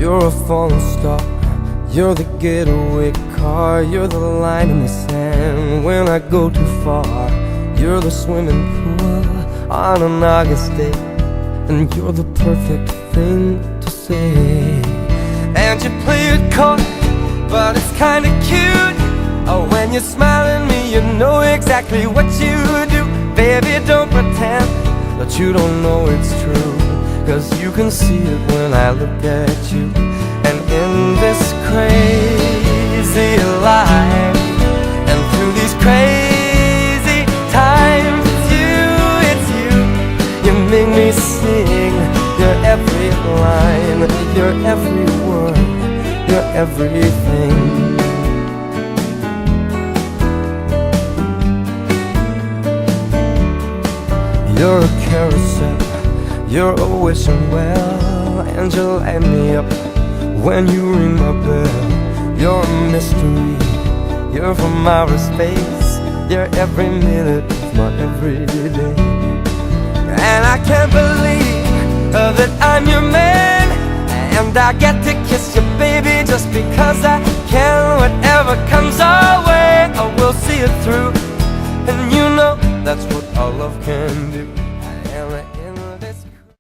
You're a falling star, you're the getaway car, you're the line in the sand when I go too far. You're the swimming pool on an August day, and you're the perfect thing to say. And you play it coy, but it's kinda cute. Oh, when you smile at me, you know exactly what you do. Baby, don't pretend that you don't know it's true, 'cause you can see it when I look at you. And in this crazy life, and through these crazy times, it's you, you make me sing your every line, your every word, your everything. You're a carousel, you're always well, and you light me up when you ring my bell. You're a mystery, you're from outer space, you're every minute of my everyday. And I can't believe that I'm your man, and I get to kiss you, baby, just because I can. Whatever comes our way, I will see it through, and you know that's what our love can do.